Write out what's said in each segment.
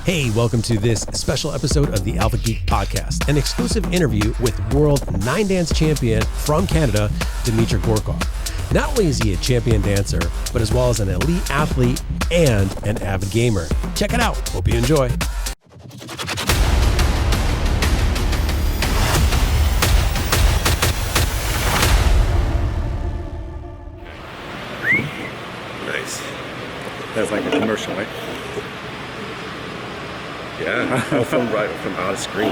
Hey, welcome to this special episode of the Alpha Geek Podcast, an exclusive interview with world 9-dance champion from Canada, Dmytro Gurkov. Not only is he a champion dancer, but as well as an elite athlete and an avid gamer. Check it out. Hope you enjoy. Nice. That's like a commercial, right? Yeah. Oh, from out of screen.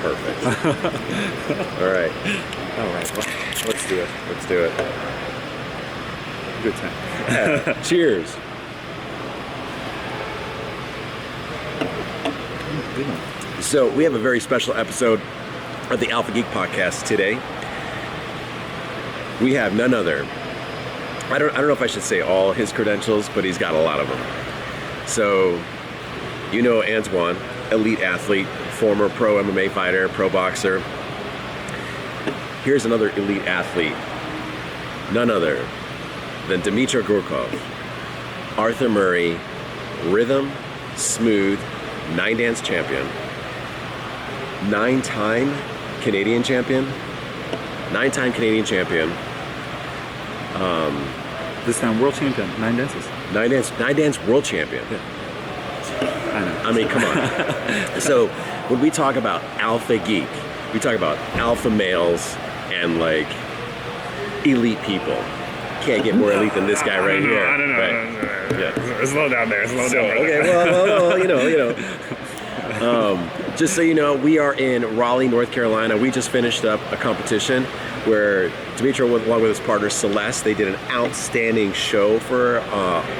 Perfect. All right. Let's do it. Let's do it. Good time. Yeah. Cheers. Good one. So we have a very special episode of the Alpha Geek Podcast today. We have none other. I don't know if I should say all his credentials, but he's got a lot of them. So, you know Antoine, elite athlete, former pro MMA fighter, pro boxer. Here's another elite athlete, none other than Dmytro Gurkov, Arthur Murray, rhythm, smooth, 9-dance champion, 9-time Canadian champion, 9-time Canadian champion. This time world champion, 9 dances. 9-dance world champion. Yeah. I know. I mean, come on. So when we talk about alpha geek, we talk about alpha males and like elite people. Can't get more elite than this guy right here. I don't know. Right. Yeah. Slow down there. Slow down there. Okay. Well, you know. Just so you know, we are in Raleigh, North Carolina. We just finished up a competition where Dmytro went along with his partner Celeste. They did an outstanding show for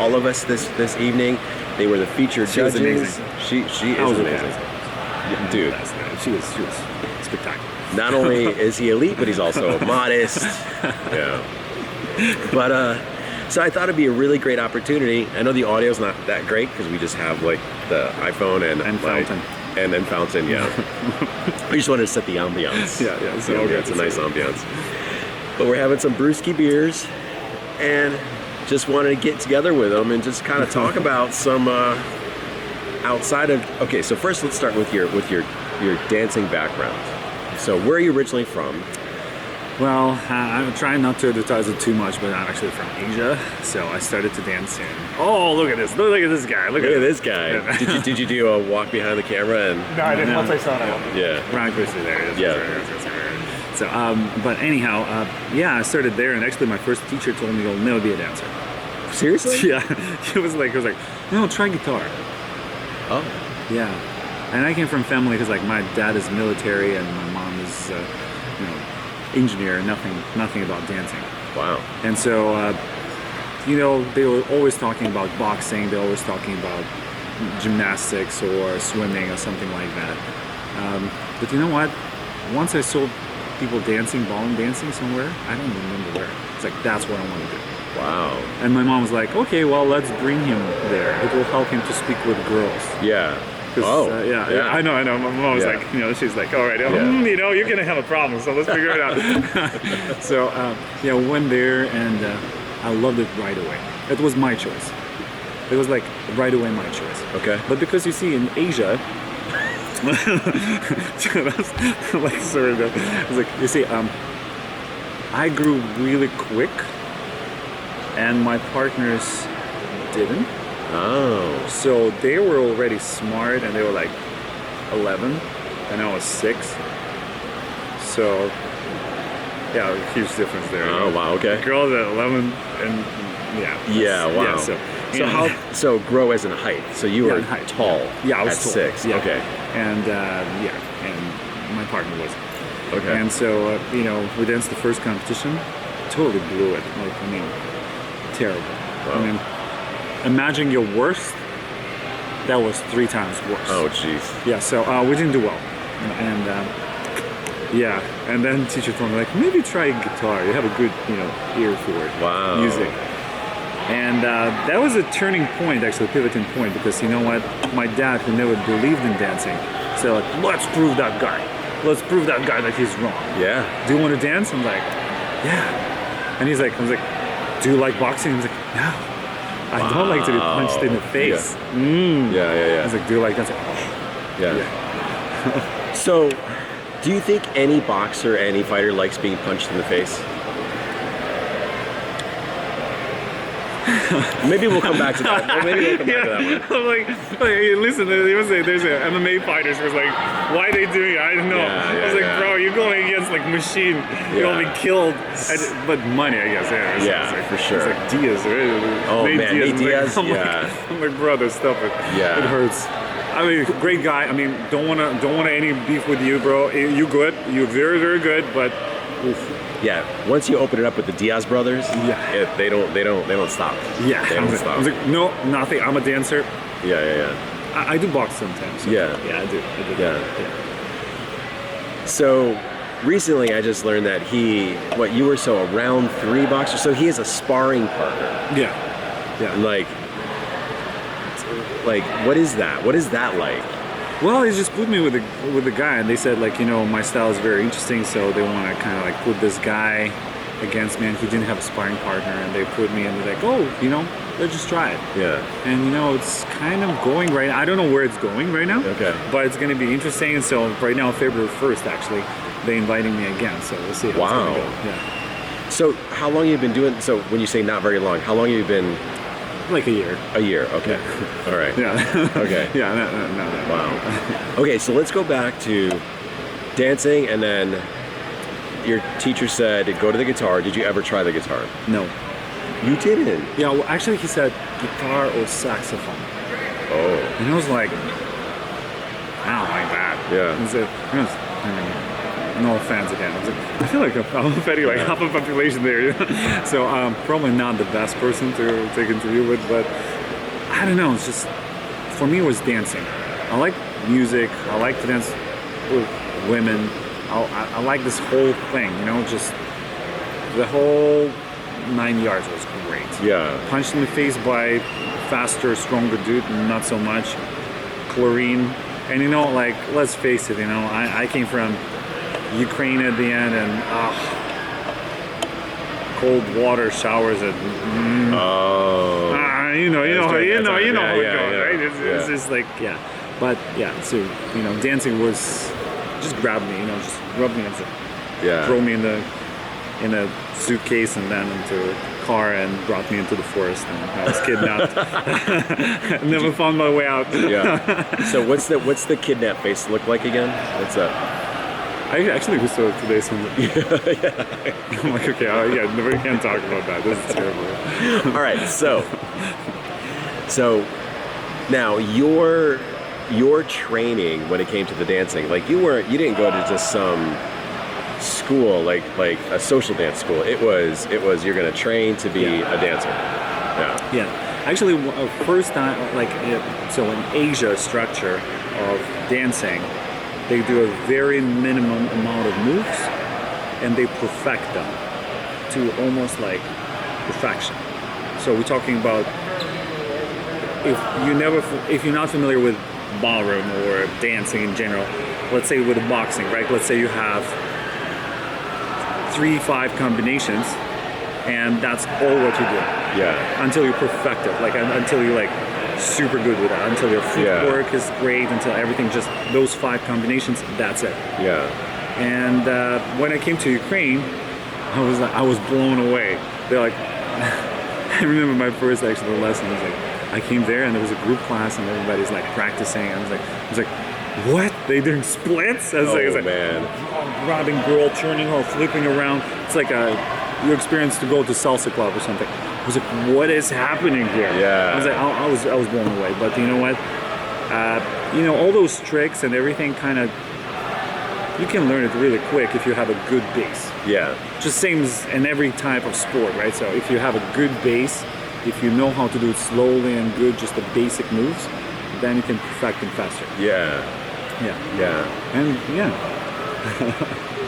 all of us this evening. They were the featured She was judges. amazing. She is amazing. Dude. She was spectacular. Not only is he elite, but he's also modest. Yeah. But so I thought it'd be a really great opportunity. I know the audio's not that great because we just have like the iPhone and Fountain. And then Fountain, yeah. We just wanted to set the ambiance. Yeah. So it's a nice ambiance. But we're having some brewski beers and just wanted to get together with them and just kind of talk about some outside of. Okay, so first let's start with your dancing background. So where are you originally from? Well, I'm trying not to advertise it too much, but I'm actually from Asia. So I started to dance in. Oh, look at this! Look at this guy! Look at this guy! Yeah. Did you do a walk behind the camera and? No, I didn't. Once I saw that. Yeah. Right, there. Yeah. So, but anyhow, yeah, I started there, and actually, my first teacher told me you'll never be a dancer. Seriously? Yeah. He was like, no, try guitar. Oh. Yeah. And I came from family because like my dad is military and my mom is, engineer. Nothing about dancing. Wow. And so, they were always talking about boxing. They're always talking about gymnastics or swimming or something like that. But you know what? Once I saw people dancing, ballroom dancing somewhere, I don't remember where. It's like, that's what I want to do. Wow. And my mom was like, okay, well, let's bring him there. It will help him to speak with girls. Yeah. Yeah, I know. My mom was like, she's like, all right, you're going to have a problem, so let's figure it out. So, went there, and I loved it right away. It was my choice. It was like right away my choice. Okay. But because you see, in Asia, I grew really quick, and my partners didn't. Oh. So they were already smart, and they were like 11, and I was 6. So, yeah, huge difference there. Oh, wow, okay. Girls at 11, and yeah. Yeah, wow. Yeah, so grow as in height. So you were tall. Yeah, I was at tall. 6. Yeah. Okay. And and my partner was. Okay. And so we danced the first competition, totally blew it. Terrible. Wow. Imagine your worst. That was 3 times worse. Oh, jeez. Yeah. So we didn't do well, and and then the teacher told me maybe try guitar. You have a good ear for it. Wow. Music. And that was a turning point, actually, a pivoting point, because you know what? My dad, who never believed in dancing, said, let's prove that guy. Let's prove that guy that he's wrong. Yeah. Do you want to dance? I'm like, yeah. And I was like, do you like boxing? He's like, no. I don't like to be punched in the face. Yeah. I was like, do you like that? Yeah. So, do you think any boxer, any fighter likes being punched in the face? Maybe we'll come back to that. Well, maybe we'll come back to that one. I'm like, hey, listen, there's a MMA fighters who's like, why are they doing it? I don't know. I was like, bro, you're going against like machine. You're gonna be killed. But money, I guess. Yeah, like, for sure. It's like Diaz, right? Oh man, Nate Diaz. I'm like, brother, stop it. Yeah. It hurts. I mean, great guy. I mean, don't wanna any beef with you, bro. You good. You're very, very good, but oof. Yeah, once you open it up with the Diaz brothers, they don't stop. Yeah, they don't stop. I was like, no, nothing. I'm a dancer. Yeah. I do box sometimes. So Yeah, I do. Yeah. So recently, I just learned that you were so a round 3 boxer. So he is a sparring partner. Yeah. Like, what is that? What is that like? Well, they just put me with the guy, and they said like, my style is very interesting, so they want to kind of like put this guy against me, and he didn't have a sparring partner, and they put me, and they're like, oh, let's just try it. Yeah. And it's kind of going right. I don't know where it's going right now. Okay. But it's going to be interesting, and so right now, February 1st, actually, they're inviting me again, so we'll see how it's going to go. Yeah. So how long have you been doing? So when you say not very long, how long have you been? Like a year. A year, okay. All right. Yeah. Okay. Yeah, no. Wow. Okay, so let's go back to dancing, and then your teacher said go to the guitar. Did you ever try the guitar? No. You didn't? Yeah, well, actually he said guitar or saxophone. Oh. And I was like, I don't like that. Yeah. He said, no offense again. I feel like I'm offending like half the population there. So probably not the best person to take an interview with, but I don't know. It's just, for me, it was dancing. I like music. I like to dance with women. I like this whole thing, just the whole 9 yards was great. Yeah. Punched in the face by faster, stronger dude, not so much. Chlorine. And let's face it, I came from Ukraine at the end, and cold water showers at you know how it goes, right? It's just like but so dancing was just grab me, just rub me and throw me in a suitcase and then into a car and brought me into the forest, and I was kidnapped. I never found my way out. Yeah. So what's the kidnap face look like again? What's that? I actually was so today. So I'm like, okay, we can't talk about that. This is terrible. All right, so now your training when it came to the dancing, like you didn't go to just some school like a social dance school. It was you're gonna train to be a dancer. Yeah. Actually, first time so in Asia structure of dancing, they do a very minimum amount of moves, and they perfect them to almost like perfection. So we're talking about if you're not familiar with ballroom or dancing in general, let's say with boxing, right? Let's say you have 3-5 combinations, and that's all what you do. Yeah. Until you perfect it, until you're super good with that, until your footwork is great, until everything just those 5 combinations, that's it. Yeah. And when I came to Ukraine, I was blown away. They're like, I remember my first actual lesson was I came there and there was a group class and everybody's practicing. I was like, what? They doing splits? I was like, man. Grabbing girl, turning her, flipping around. It's like your experience to go to salsa club or something. I was like, what is happening here? Yeah. I was blown away. But you know what? All those tricks and everything you can learn it really quick if you have a good base. Yeah. Just same as in every type of sport, right? So if you have a good base, if you know how to do it slowly and good, just the basic moves, then you can perfect them faster. Yeah. And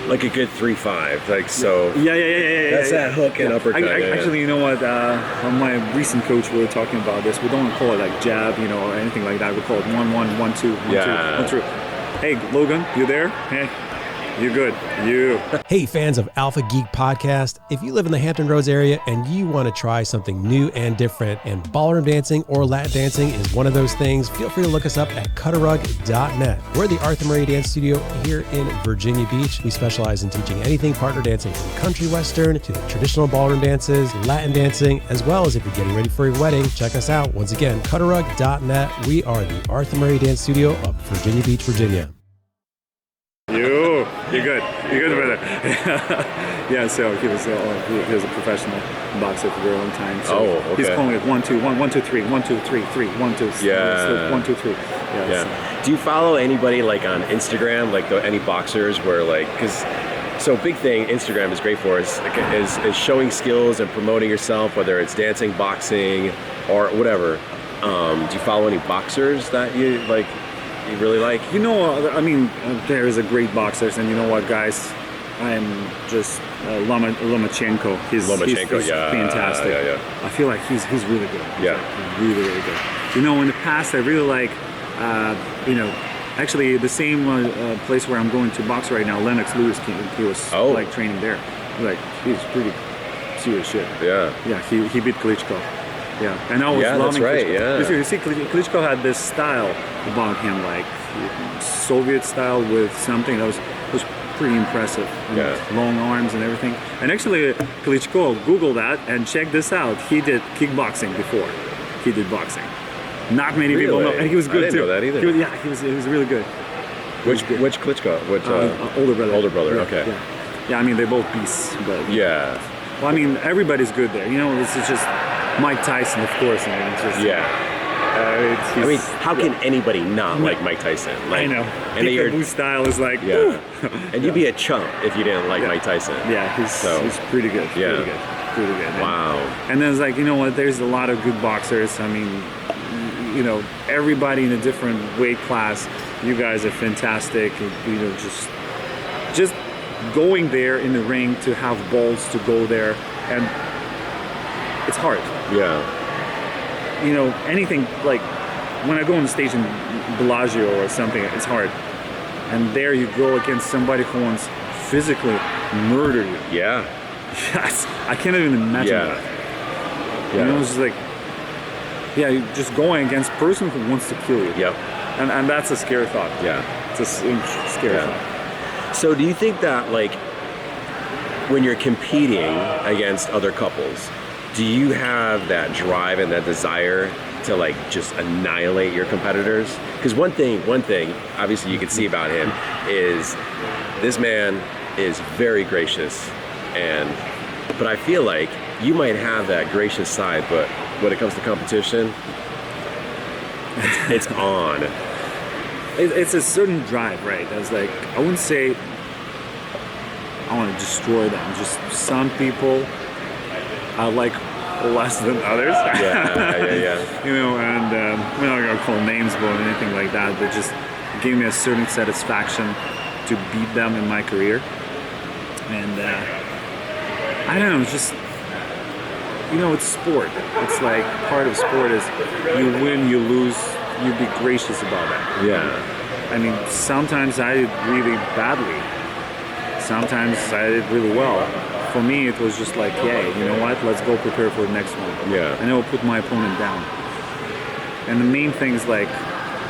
like a good 3-5, so. Yeah. That's that hook and uppercut. Actually, you know what? On my recent coach, we were talking about this. We don't call it jab, or anything like that. We call it 1-1, 1-2, 1-2, 1-3. Hey, Logan, you there? Hey. You good. You. Hey, fans of Alpha Geek Podcast, if you live in the Hampton Roads area and you want to try something new and different, and ballroom dancing or Latin dancing is one of those things, feel free to look us up at cutterug.net. We're the Arthur Murray Dance Studio here in Virginia Beach. We specialize in teaching anything partner dancing from country western to traditional ballroom dances, Latin dancing, as well as if you're getting ready for a wedding, check us out. Once again, cutterug.net. We are the Arthur Murray Dance Studio of Virginia Beach, Virginia. You're good. You're good, brother. Yeah, so he was a professional boxer for a very long time. So he's calling it 1, 2, 1, 1, 2, 3, 1, 2, 3, 3, 1, 2, 3. Yeah. 1, 2, 3. Yeah. So. Do you follow anybody like on Instagram, like any boxers where like, so big thing Instagram is great for is showing skills and promoting yourself, whether it's dancing, boxing, or whatever. Do you follow any boxers that you like? You really like? You know, I mean, there's a great boxers, and you know what, guys? I'm just Lomachenko. He's fantastic. Yeah. I feel like he's really good. He's really, really good. You know, in the past, I really like, actually the same place where I'm going to box right now, Lennox Lewis, he was like training there. Like, he's pretty serious shit. Yeah, he beat Klitschko. Yeah, and I was loving that's right. Klitschko. Yeah, you see, Klitschko had this style about him, like Soviet style with something that was pretty impressive. Long arms and everything. And actually, Klitschko, Google that and check this out. He did kickboxing before he did boxing. Not many people know, and he was good I didn't too. know that either. He was really good. Which Klitschko? Older brother. Older brother. Yeah, Okay. Yeah, I mean they're both beasts, but well, I mean everybody's good there. You know, this is just Mike Tyson, of course. I mean, it's just, I mean, how can anybody not like Mike Tyson? Like, I know. And Peekaboo style is like, and you'd be a chump if you didn't like Mike Tyson. Yeah, he's pretty good. Yeah. Pretty good. Wow. And then it's like, you know what? There's a lot of good boxers. I mean, you know, everybody in a different weight class. You guys are fantastic. You know, just going there in the ring to have balls to go there, and it's hard. Yeah. You know, anything like when I go on the stage in Bellagio or something, it's hard. And there you go against somebody who wants physically murder you. Yeah. Yes. I can't even imagine that. Yeah. You know, it's just like, you're just going against a person who wants to kill you. Yep. And that's a scary thought. Yeah. It's a scary thought. So do you think that like when you're competing against other couples, do you have that drive and that desire to like just annihilate your competitors? Because one thing obviously you can see about him is this man is very gracious, but I feel like you might have that gracious side, but when it comes to competition, it's on. It's a certain drive, right? It's like, I wouldn't say I want to destroy them. Just some people I like less than others. Yeah. You know, and we're not gonna call names or anything like that, but just gave me a certain satisfaction to beat them in my career. And I don't know, it's just, you know, it's sport. It's like part of sport is you win, you lose, you be gracious about it. Yeah. I mean, sometimes I did really badly. Sometimes I did really well. For me, it was just like, hey, you know what? Let's go prepare for the next one. Yeah. And I will put my opponent down. And the main thing is like,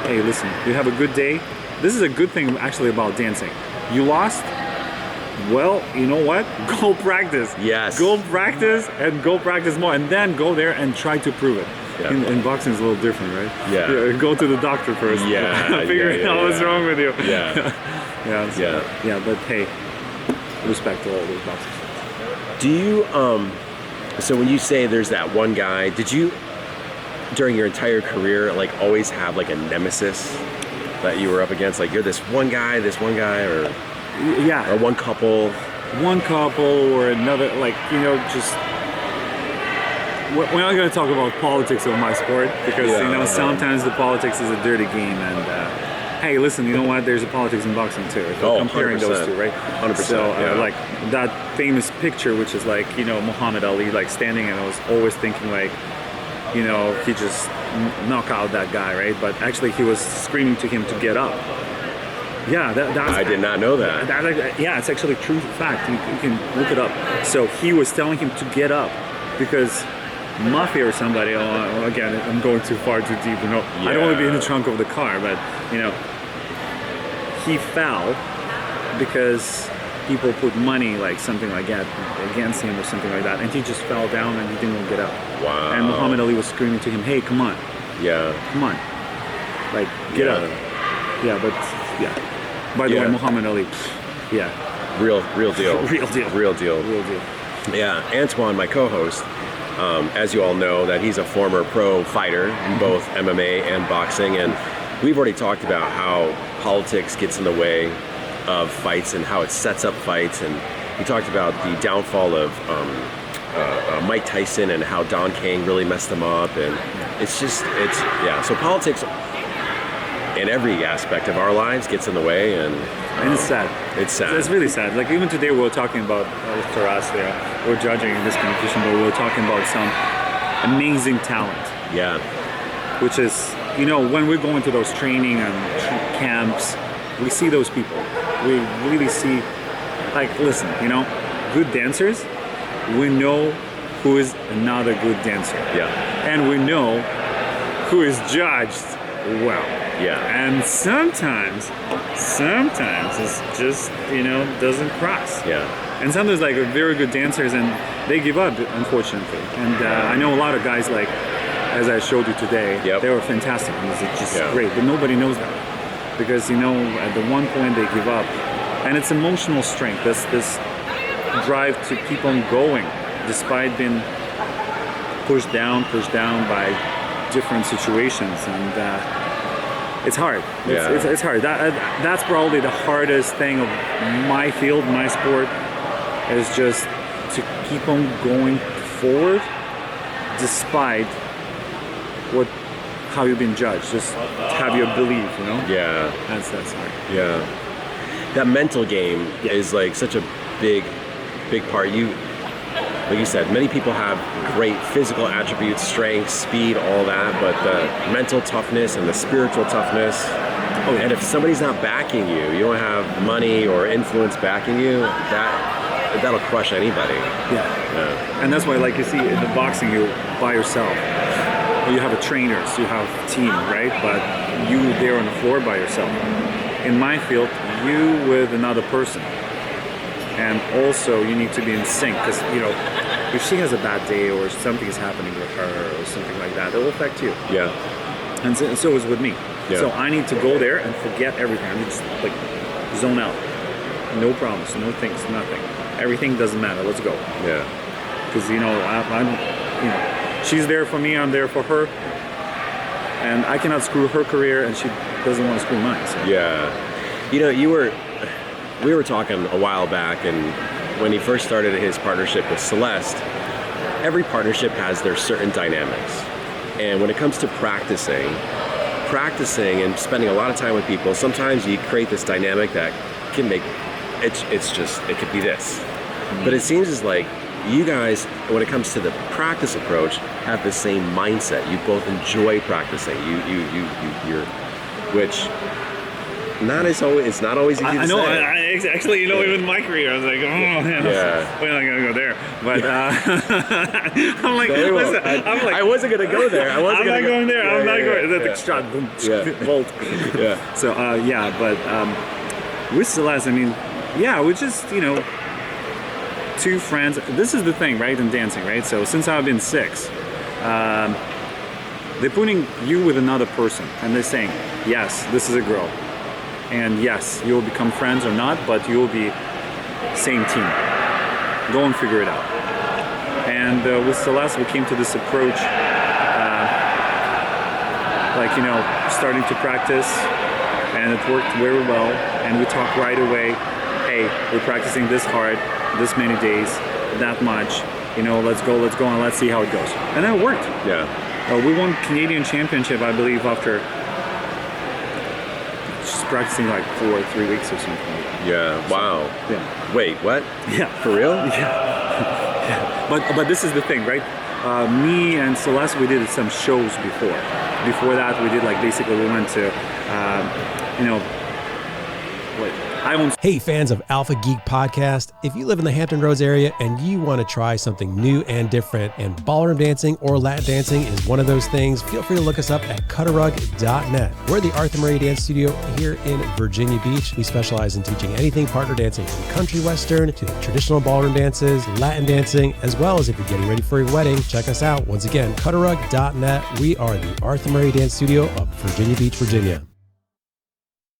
hey, listen, you have a good day. This is a good thing actually about dancing. You lost? Well, you know what? Go practice. Yes. Go practice and go practice more. And then go there and try to prove it. Yeah. In boxing is a little different, right? Yeah. Go to the doctor first. Yeah. Figure out what's wrong with you. Yeah. Yeah, but hey, respect to all those boxers. Do you, so when you say there's that one guy, did you, during your entire career, like always have like a nemesis that you were up against? Like you're this one guy, or or one couple or another, like, you know, just, we're not going to talk about politics of my sport because, you know, sometimes the politics is a dirty game, and hey, listen, you know what? There's a politics in boxing too. If we're comparing 100%. Those two, right? 100%. So, like that famous picture, which is like, you know, Muhammad Ali like standing, and I was always thinking like, you know, he just knock out that guy, right? But actually, he was screaming to him to get up. Yeah, that's. I did not know that. Yeah, it's actually a true fact. You can look it up. So he was telling him to get up because Mafia or somebody. Again, I'm going too far, too deep. You know, I don't want to be in the trunk of the car, but you know, he fell because people put money, like something like that, against him or something like that, and he just fell down and he didn't want to get up. Wow. And Muhammad Ali was screaming to him, "Hey, come on, come on, like get up." Yeah, but yeah. By the way, Muhammad Ali, real deal. Real deal. Real deal. Real deal. Yeah, Antoine, my co-host, as you all know, that he's a former pro fighter in both MMA and boxing, and we've already talked about how politics gets in the way of fights and how it sets up fights, and we talked about the downfall of Mike Tyson and how Don King really messed them up, and so politics in every aspect of our lives gets in the way, and it's sad. It's sad. It's really sad. Like even today we were talking about with Taras there, we're judging in this competition, but we were talking about some amazing talent. Yeah. Which is, you know, when we're going to those training and camps, we see those people. We really see, like, listen, you know, good dancers, we know who is another good dancer. Yeah. And we know who is judged well. Yeah. And sometimes it's just, you know, doesn't cross. Yeah. And sometimes like very good dancers and they give up, unfortunately. And I know a lot of guys like, as I showed you today, they were fantastic. It's just great, but nobody knows that. Because, you know, at the one point they give up. And it's emotional strength, this drive to keep on going despite being pushed down by different situations. And it's hard. It's hard. That's probably the hardest thing of my field, my sport, is just to keep on going forward despite how you've been judged. Just have your belief, you know? Yeah. That's hard. Yeah. That mental game is like such a big part. Like you said, many people have great physical attributes, strength, speed, all that, but the mental toughness and the spiritual toughness, and if somebody's not backing you, you don't have money or influence backing you, that'll crush anybody. Yeah. And that's why, like you see, in the boxing, you're by yourself. You have a trainers, you have a team, right? But you there on the floor by yourself. In my field, you with another person. And also you need to be in sync because, you know, if she has a bad day or something is happening with her or something like that, it will affect you. Yeah. And so is with me. Yeah. So I need to go there and forget everything. I need to just like zone out. No problems, no things, nothing. Everything doesn't matter. Let's go. Yeah. Because, you know, I'm, you know, she's there for me, I'm there for her. And I cannot screw her career and she doesn't want to screw mine. So. Yeah. You know, we were talking a while back, and when he first started his partnership with Celeste, every partnership has their certain dynamics. And when it comes to practicing and spending a lot of time with people, sometimes you create this dynamic that can make, it could be this. But it seems as like you guys, when it comes to the practice approach, have the same mindset. You both enjoy practicing. You're, which... it's not always easy to I know. say. Actually, you know, even in my career, I was like, we're not gonna go there. But I'm like, listen, I wasn't gonna go there. I'm not going there. I'm not going. That's shot, boom, bolt. Yeah. So but with Celeste, I mean, we're just, you know, two friends. This is the thing, right? In dancing, right? So since I've been 6, they're putting you with another person, and they're saying, yes, this is a girl. And yes, you will become friends or not, but you will be same team. Go and figure it out. And with Celeste, we came to this approach, like, you know, starting to practice, and it worked very well. And we talked right away, hey, we're practicing this hard, this many days, that much. You know, let's go, and let's see how it goes. And then it worked. Yeah. We won Canadian Championship, I believe, after just practicing like 4 or 3 weeks or something. Yeah. Wow. Yeah. Wait, what? Yeah. For real? Yeah. But this is the thing, right? Me and Celeste, we did some shows before. Before that, we did like basically we went to, you know, I own. Hey, fans of Alpha Geek Podcast, if you live in the Hampton Roads area and you want to try something new and different, and ballroom dancing or Latin dancing is one of those things, feel free to look us up at cutterug.net. We're the Arthur Murray Dance Studio here in Virginia Beach. We specialize in teaching anything partner dancing from country western to traditional ballroom dances, Latin dancing, as well as if you're getting ready for a wedding, check us out. Once again, cutterug.net. We are the Arthur Murray Dance Studio of Virginia Beach, Virginia.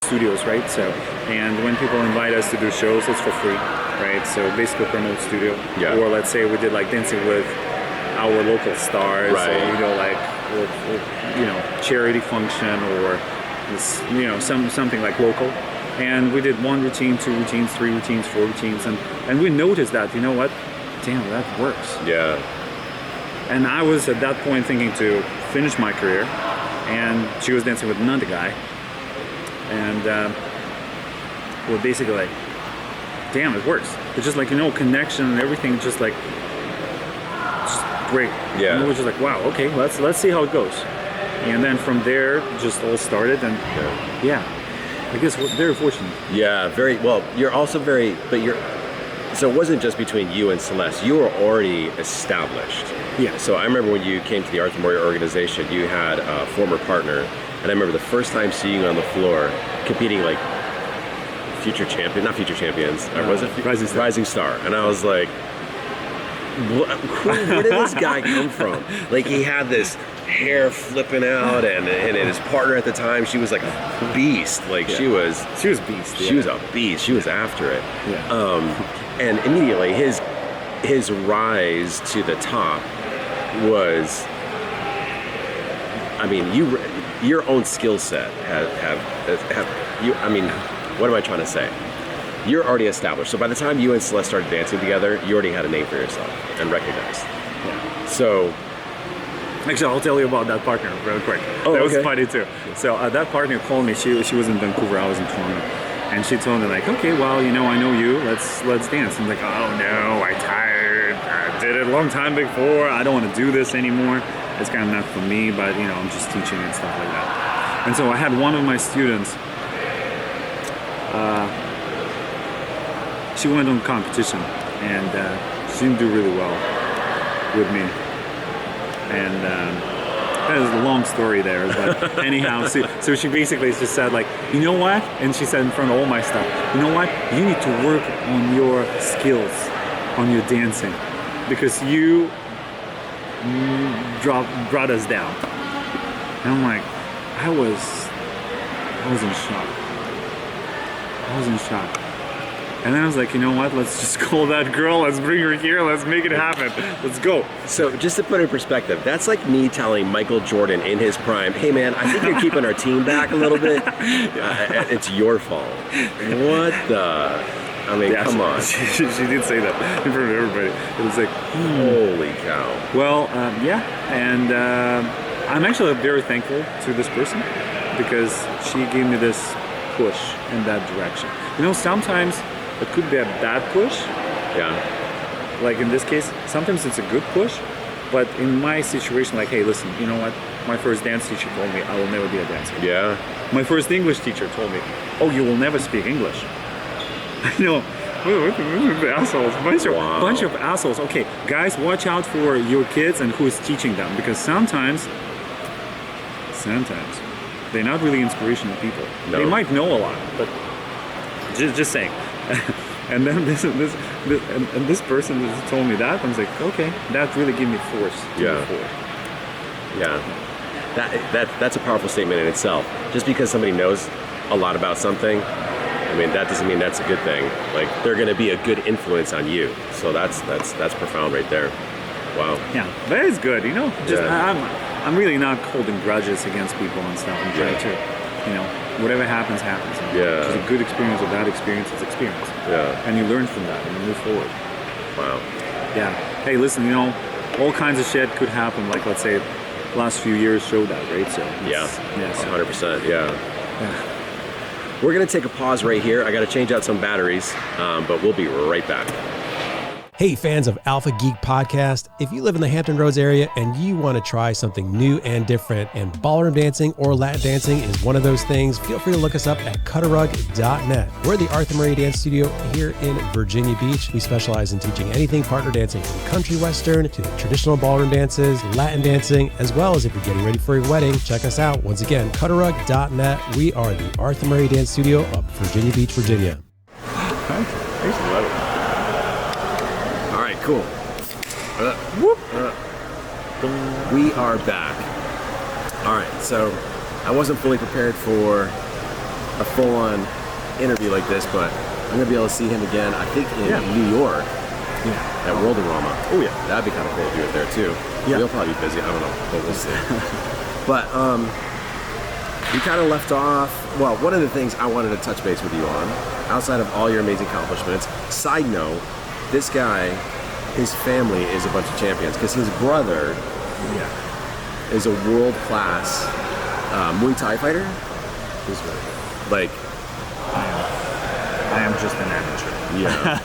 Studios, right? So, and when people invite us to do shows, it's for free, right? So basically promote studio. Yeah. Or let's say we did like dancing with our local stars, Right. or we go like, or, charity function, or this, something like local. And we did 1 routine, 2 routines, 3 routines, 4 routines, and we noticed that, you know what? Damn, that works. Yeah. And I was at that point thinking to finish my career, and she was dancing with another guy. And we're basically like, damn, it works. It's just like, connection and everything, just great. Yeah. And we're just like, wow, okay, let's see how it goes. And then from there, just all started, and yeah, I guess we're very fortunate. Yeah, very well. You're also so it wasn't just between you and Celeste. You were already established. Yeah. So I remember when you came to the Arthur Murray organization, you had a former partner. And I remember the first time seeing you on the floor competing like not future champions, or was it Rising Star? And I was like, where did this guy come from? Like, he had this hair flipping out, and his partner at the time, she was like a beast. Like she was beast. She was a beast. She was after it. Yeah. And immediately his rise to the top was, I mean, your own skill set have you. I mean, what am I trying to say? You're already established. So by the time you and Celeste started dancing together, you already had a name for yourself and recognized. Yeah. So, actually, I'll tell you about that partner real quick. Oh, that was okay. funny too. So that partner called me. She was in Vancouver. I was in Toronto, and she told me like, okay, well, I know you. Let's dance. I'm like, oh no, I'm tired. I did it a long time before. I don't want to do this anymore. It's kind of not for me, but I'm just teaching and stuff like that. And so I had one of my students. She went on competition, and she didn't do really well with me. And that is a long story there, but anyhow, so she basically just said like, you know what? And she said in front of all my stuff, you know what? You need to work on your skills, on your dancing, because you brought us down. And I'm like, I was in shock. I was in shock. And then I was like, you know what? Let's just call that girl. Let's bring her here. Let's make it happen. Let's go. So just to put it in perspective, that's like me telling Michael Jordan in his prime, hey man, I think you're keeping our team back a little bit. It's your fault. What the? I mean, come on. She did say that in front of everybody. It was like, holy cow. Well, yeah. And I'm actually very thankful to this person because she gave me this push in that direction. Sometimes it could be a bad push. Yeah. Like in this case, sometimes it's a good push. But in my situation, like, hey, listen, you know what? My first dance teacher told me I will never be a dancer. Yeah. My first English teacher told me, oh, you will never speak English. Assholes. Bunch of assholes. Okay, guys, watch out for your kids and who is teaching them, because sometimes they're not really inspirational people. No. They might know a lot, but just saying. And then this person just told me that. I was like, okay, that really gave me force to move forward. Yeah. That's a powerful statement in itself. Just because somebody knows a lot about something, I mean, that doesn't mean that's a good thing. Like, they're going to be a good influence on you. So that's profound right there. Wow. Yeah, that is good. I'm really not holding grudges against people and stuff. I'm trying to, whatever happens, happens. Yeah. It's a good experience or bad experience, it's experience. Yeah. And you learn from that and you move forward. Wow. Yeah. Hey, listen, all kinds of shit could happen. Like, let's say, last few years showed that, right? So. Yeah. 100%. Yeah. We're going to take a pause right here. I got to change out some batteries, but we'll be right back. Hey, fans of Alpha Geek Podcast, if you live in the Hampton Roads area and you want to try something new and different, and ballroom dancing or Latin dancing is one of those things, feel free to look us up at cutarug.net. We're the Arthur Murray Dance Studio here in Virginia Beach. We specialize in teaching anything partner dancing from country western to traditional ballroom dances, Latin dancing, as well as if you're getting ready for a wedding, check us out. Once again, cutarug.net. We are the Arthur Murray Dance Studio of Virginia Beach, Virginia. Cool. We are back. All right, so I wasn't fully prepared for a full-on interview like this, but I'm gonna be able to see him again. I think in New York at World-A-Rama. Oh yeah, that'd be kind of cool to do it there too. Yeah, he'll probably be busy. I don't know, but we'll see. But we kind of left off. Well, one of the things I wanted to touch base with you on, outside of all your amazing accomplishments. Side note, this guy. His family is a bunch of champions because his brother is a world-class Muay Thai fighter. He's really good. Like, I am just an amateur. Yeah.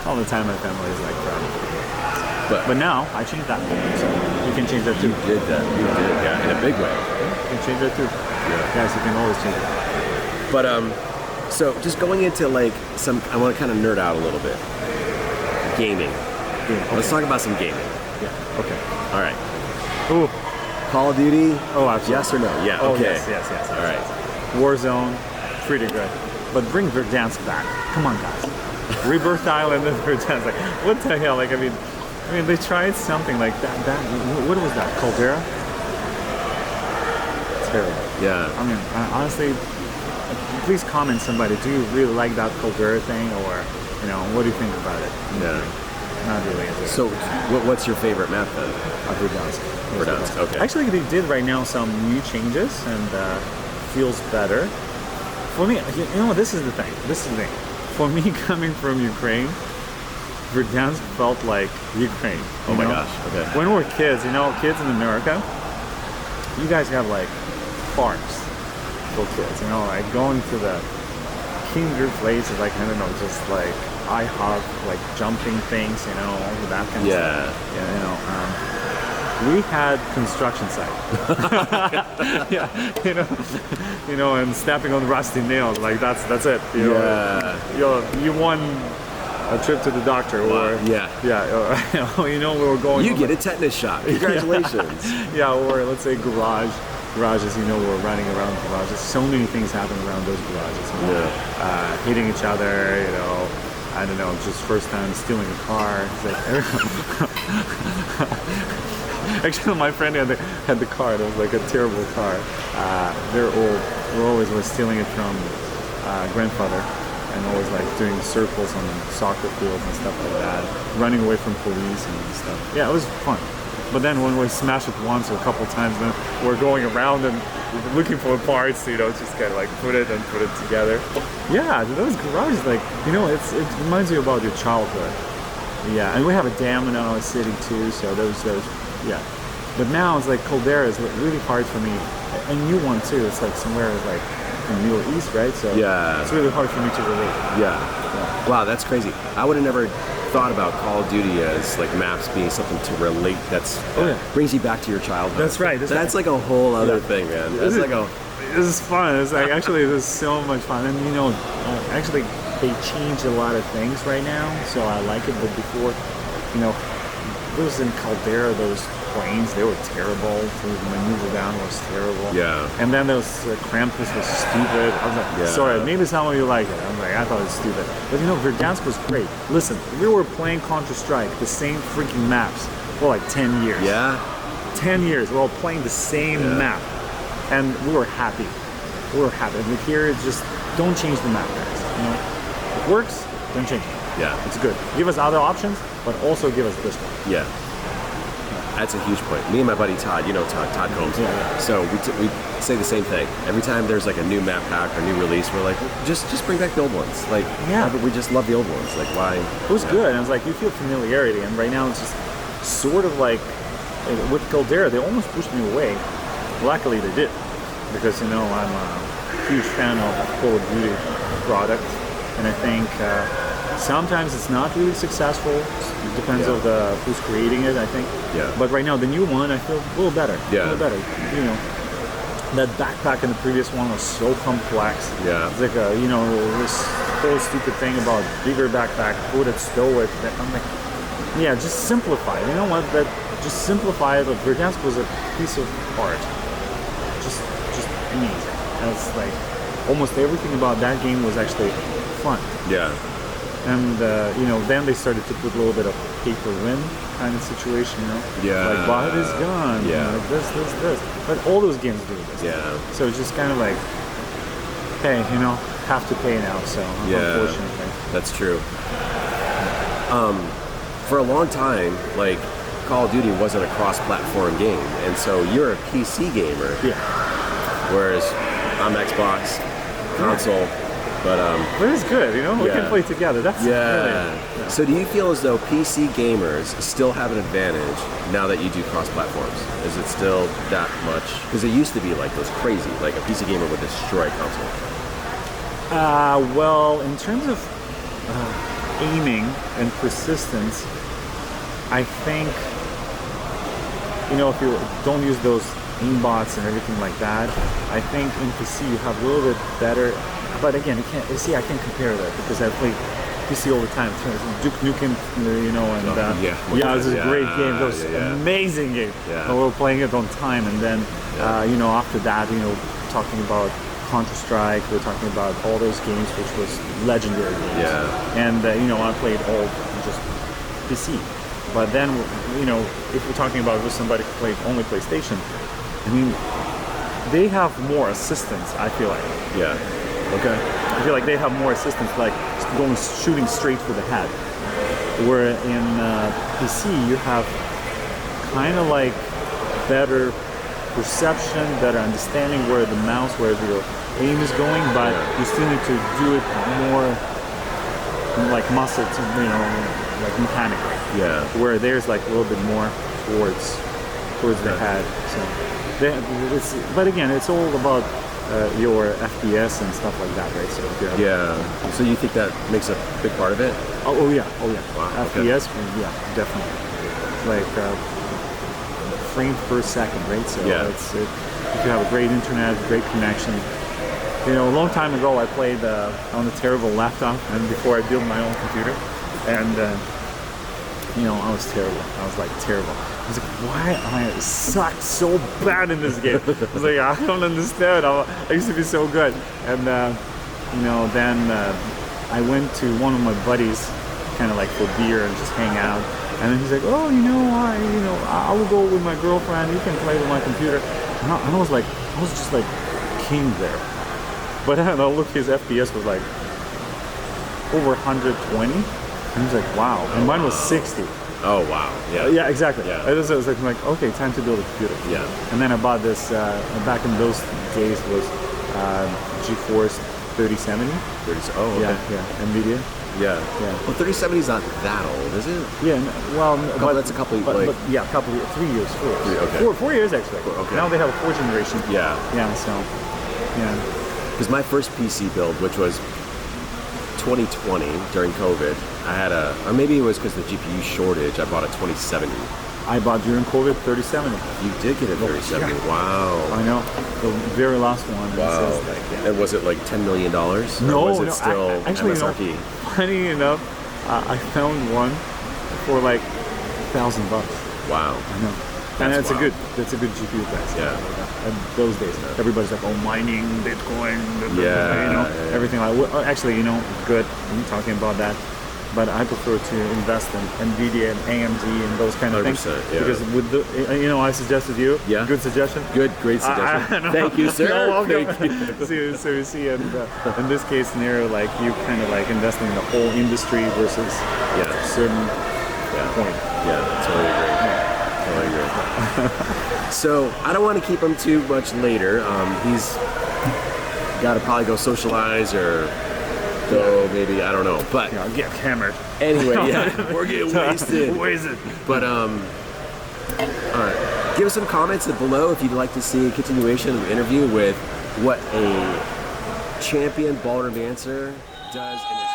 All the time my family is like proud of me. But now I changed that. So you can change that too. You did that. You did, yeah, in a big way. You can change that too. Yeah. Yes, you can always change it. But so just going into like I want to kind of nerd out a little bit. Gaming. Okay. Let's talk about some gaming. Yeah. Okay. All right. Ooh. Call of Duty? Oh, absolutely. Yes or no? Yeah. Oh, okay. Yes. All right. Warzone, pretty good. But bring Verdansk back. Come on, guys. Rebirth Island and Verdansk. Like, what the hell? Like, I mean, they tried something like that. What was that? Caldera? Terrible. Yeah. I mean, honestly, please comment somebody. Do you really like that Caldera thing, or? You know, what do you think about it? Yeah. Not really into it. So, what's your favorite map then? Verdansk. Verdansk, okay. Actually, they did right now some new changes and feels better. For me, you know, this is the thing. For me, coming from Ukraine, Verdansk felt like Ukraine. Oh my gosh, okay. When we're kids, kids in America, you guys have like farms for kids, like going to the kinder places, like, I don't know, just like IHOP, like jumping things, all of that kind of stuff. We had construction site. And stepping on rusty nails, like that's it. You won a trip to the doctor, or we were going. You get a tetanus shot. Congratulations. Or let's say garages, we're running around garages. So many things happen around those garages. Hitting each other, I don't know, just first time stealing a car. It's like, actually, my friend had the car. It was like a terrible car. They're old. We're stealing it from grandfather, and always like doing circles on soccer fields and stuff like that, running away from police and stuff. Yeah, it was fun. But then when we smash it once or a couple times, then we're going around and looking for parts, just kind of like put it together. Yeah, those garages, like, it reminds you about your childhood. Yeah, and we have a dam in our city too, so those, yeah. But now it's like Caldera is really hard for me. A new one too. It's like somewhere like in the Middle East, right? So yeah, it's really hard for me to relate. Yeah. Wow, that's crazy. I would have never thought about Call of Duty as like maps being something to relate. Brings you back to your childhood. That's right. That's like a whole other thing, man. That's like this is fun. It's like actually this is so much fun, and actually they changed a lot of things right now, so I like it. But before, those in Caldera, those planes, they were terrible. To maneuver down was terrible. Yeah. And then those Krampus was stupid. I was like, sorry, maybe some of you like it. I'm like, I thought it was stupid. But Verdansk was great. Listen, we were playing Counter-Strike, the same freaking maps for like 10 years. Yeah. 10 years. We're all playing the same map. And we were happy. And here, it's just, don't change the map, guys. It works, don't change it. Yeah. It's good. Give us other options, but also give us this one. Yeah. That's a huge point. Me and my buddy Todd, Todd Combs. Yeah. So we say the same thing. Every time there's like a new map pack or new release, we're like, just bring back the old ones. Like, we just love the old ones. Like, why? It was good. And I was like, you feel familiarity. And right now it's just sort of like, with Caldera, they almost pushed me away. Luckily they did. Because, I'm a huge fan of Call of Duty product. And I think Sometimes it's not really successful. It depends on who's creating it, I think. Yeah. But right now, the new one, I feel a little better. Yeah. A little better. You know, that backpack in the previous one was so complex. Yeah. It's like this whole stupid thing about bigger backpack, put it, stow it. I'm like, yeah, just simplify it. You know what? Just simplify it. But Verdansk was a piece of art. Just amazing. And it's like almost everything about that game was actually fun. Yeah. And then they started to put a little bit of pay per win kind of situation, Yeah. like bought is gone, Yeah. like this. But all those games do this. Yeah. So it's just kind of like, hey, have to pay now. So unfortunately, that's true. For a long time, like Call of Duty wasn't a cross-platform game, and so you're a PC gamer. Yeah. Whereas I'm Xbox, console. But it's good, we can play together. That's brilliant. So do you feel as though PC gamers still have an advantage now that you do cross-platforms? Is it still that much? Because it used to be like those crazy, like a PC gamer would destroy a console. Well, in terms of aiming and persistence, I think, if you don't use those aimbots and everything like that, I think in PC you have a little bit better. But again, I can't compare that because I play PC all the time. Duke Nukem, it's a great game. It was an amazing game. Yeah. We were playing it on time, and then after that, talking about Counter-Strike, we're talking about all those games, which was legendary games. Yeah. And I played all just PC. But then, if we're talking about somebody who played only PlayStation, they have more assistance, I feel like. Yeah. Okay. I feel like they have more assistance, like shooting straight for the head. Where in PC, you have kind of like better perception, better understanding where the mouse, where your aim is going, but you still need to do it more like muscle, like mechanically. Yeah. Where there's like a little bit more towards the head. So, but again, it's all about your FPS and stuff like that, right? So So you think that makes a big part of it? Oh yeah. Wow, FPS, definitely. Like frames per second, right? So if you have a great internet, great connection. A long time ago, I played on a terrible laptop, and before I built my own computer, and I was terrible. I was like terrible. I was like, why I sucked so bad in this game? I was like, I don't understand. I used to be so good. And then I went to one of my buddies, kind of like for beer and just hang out. And then he's like, oh, I will go with my girlfriend. You can play with my computer. And I was just like king there. But then I looked, his FPS was like over 120. And he was like, wow. And mine was 60. Oh, wow. Yeah. Yeah, exactly. Yeah. I was like, okay, time to build a computer. Yeah. And then I bought this, back in those days was GeForce 3070. Oh, okay. Yeah. NVIDIA. Yeah. Well, 3070 is not that old, is it? Yeah, That's a couple of, 3 years. 4 years. Okay. 4 years, actually. Okay. Now they have a 4th generation. Yeah. Yeah, so, yeah. Because my first PC build, which was 2020 during COVID, I had or maybe it was because of the GPU shortage, I bought a 2070. I bought during COVID 3070. You did get a 3070. Yeah. Wow. I know. The very last one. Wow. And was it like $10 million? No, was it still actually, MSRP? Funny enough, I found one for like $1,000. Wow. I know. And that's a good GPU price. Yeah. And those days, everybody's like, oh, mining, Bitcoin, everything like. Well, actually, good. I'm talking about that. But I prefer to invest in NVIDIA and AMD and those kind of things. Yeah. Because with I suggested you. Yeah. Good suggestion. Great suggestion. Thank you, sir. Thank you. So you see, and in this case scenario, like you kind of like investing in the whole industry versus a certain point. Yeah, totally agree. So I don't want to keep him too much later. He's got to probably go socialize or go maybe, I don't know. But get hammered. Anyway, we're getting wasted. But all right, give us some comments below if you'd like to see a continuation of the interview with what a champion ballroom dancer does in his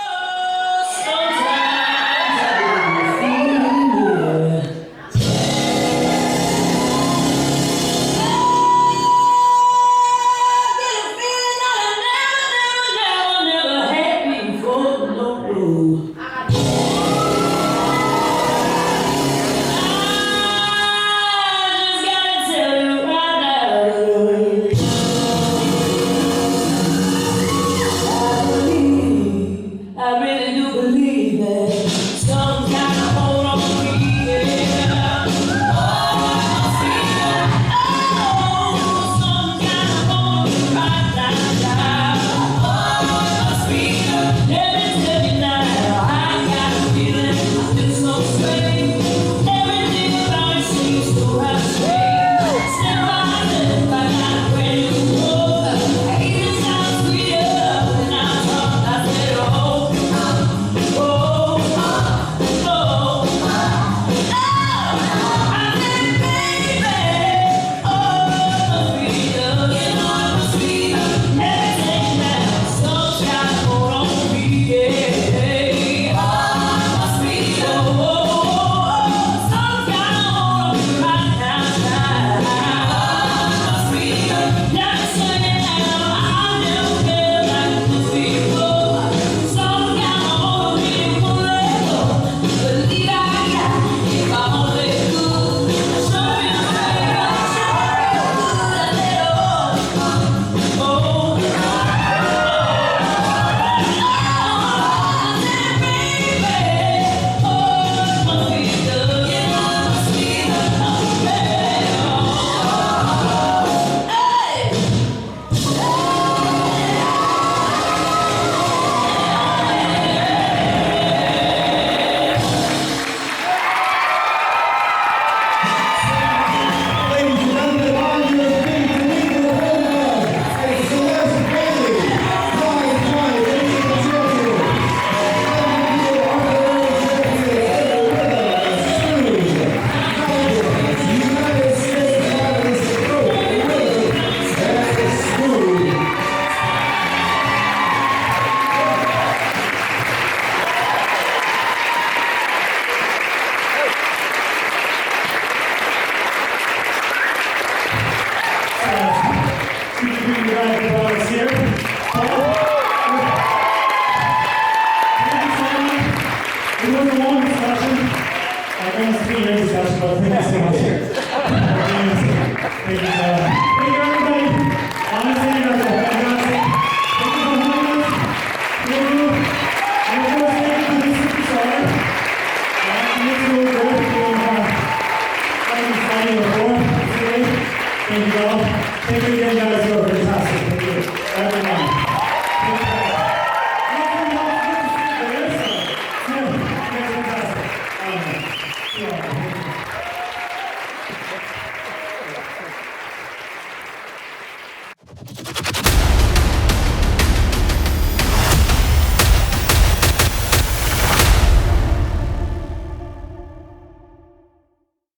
Thank you so much.